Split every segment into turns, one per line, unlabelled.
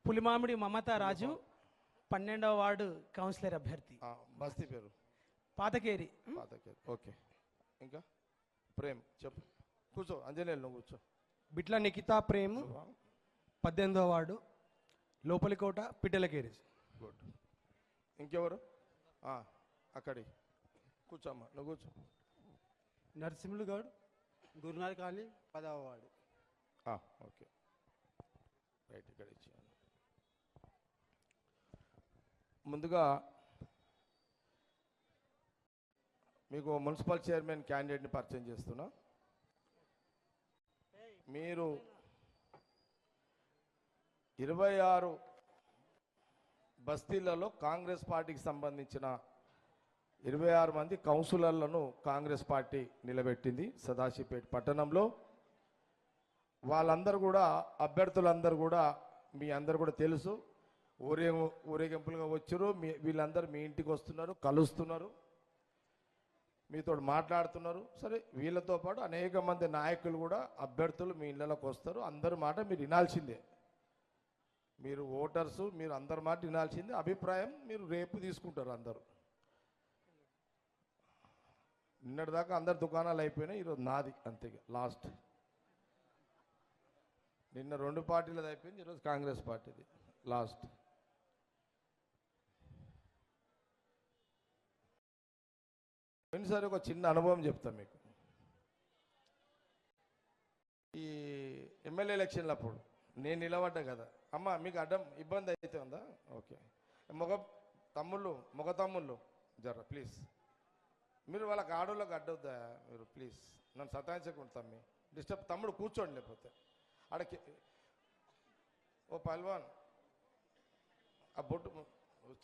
పులిమామిడి మమతా రాజు 12వ ward councillor అభ్యర్థి.
బస్తీ పేరు
పాతకేరి.
ఓకే. ఇంకా ప్రేమ్ చెప్పు. కూర్చో అంజనేయులు, నువ్వు కూర్చో.
బిట్ల నిఖితా ప్రేమ్ 18వ వార్డు లోపలికోట పిట్టలకేరి.
గుడ్. ఇంకెవరు? అక్కడి కూర్చోమ్మా, నువ్వు కూర్చో.
నరసింహులు గౌడ్ గురునాథ్ కాలనీ 10వ వార్డు.
ఓకే రైట్, ఇక్కడ ఇచ్చాను. ముందుగా మీకు మున్సిపల్ చైర్మన్ క్యాండిడేట్ని పరిచయం చేస్తున్నా. మీరు 26 బస్తీలలో కాంగ్రెస్ పార్టీకి సంబంధించిన 26 మంది కౌన్సిలర్లను కాంగ్రెస్ పార్టీ నిలబెట్టింది సదాశివపేట పట్టణంలో. వాళ్ళందరూ కూడా అభ్యర్థులందరూ కూడా మీ అందరు కూడా తెలుసు, ఊరేగింపులుగా వచ్చారు. వీళ్ళందరూ మీ ఇంటికి వస్తున్నారు, కలుస్తున్నారు, మీతో మాట్లాడుతున్నారు. సరే, వీళ్ళతో పాటు అనేక మంది నాయకులు కూడా అభ్యర్థులు మీ ఇళ్ళలోకి వస్తారు. అందరి మాట మీరు వినాల్సిందే. మీరు ఓటర్సు, మీరు అందరి మాట వినాల్సిందే. అభిప్రాయం మీరు రేపు తీసుకుంటారు అందరూ. నిన్నటిదాకా అందరు దుకాణాలు అయిపోయినాయి, ఈరోజు నాది అంతే లాస్ట్. నిన్న 2 పార్టీలది అయిపోయింది, ఈరోజు కాంగ్రెస్ పార్టీది లాస్ట్. పోయినసారి ఒక చిన్న అనుభవం చెప్తాను మీకు. ఈ ఎమ్మెల్యే ఎలక్షన్లు అప్పుడు నేను నిలబడ్డా కదా. అమ్మ మీకు అడ్డం ఇబ్బంది అయితే ఉందా? ఓకే. మగ తమ్ముళ్ళు జర ప్లీజ్, మీరు వాళ్ళకి ఆడోళ్ళకి అడ్డొద్దా మీరు ప్లీజ్, నన్ను సతాయించకుండా తమ్మి డిస్టర్బ్. తమ్ముడు కూర్చోండి, లేకపోతే ఆడకి ఓ పల్వాన్ ఆ బొట్టు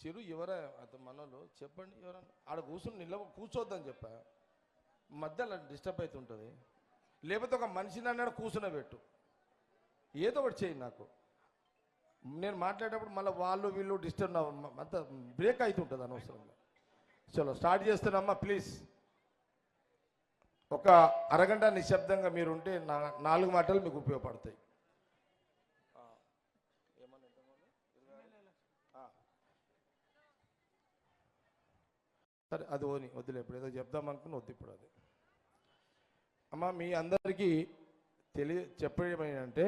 చిరు ఎవరా అతను మనోళ్ళు చెప్పండి, ఎవరన్నా ఆడ కూర్చుని కూర్చోద్దని చెప్పా. మధ్యలో డిస్టర్బ్ అవుతుంటుంది. లేకపోతే ఒక మనిషిని అన్నాడు కూర్చునే పెట్టు, ఏదో ఒకటి చేయి. నాకు నేను మాట్లాడేటప్పుడు మళ్ళీ వాళ్ళు వీళ్ళు డిస్టర్బ్ అంతా బ్రేక్ అవుతుంటుంది అనవసరంగా. చలో స్టార్ట్ చేస్తున్నామ్మా ప్లీజ్. ఒక అరగంట నిశ్శబ్దంగా మీరుంటే 4 మాటలు మీకు ఉపయోగపడతాయి. సరే, అది వదిలే. ఇప్పుడు ఏదో చెప్దాం అనుకుని వద్దు ఇప్పుడు అది. అమ్మ మీ అందరికీ చెప్పేది ఏంటంటే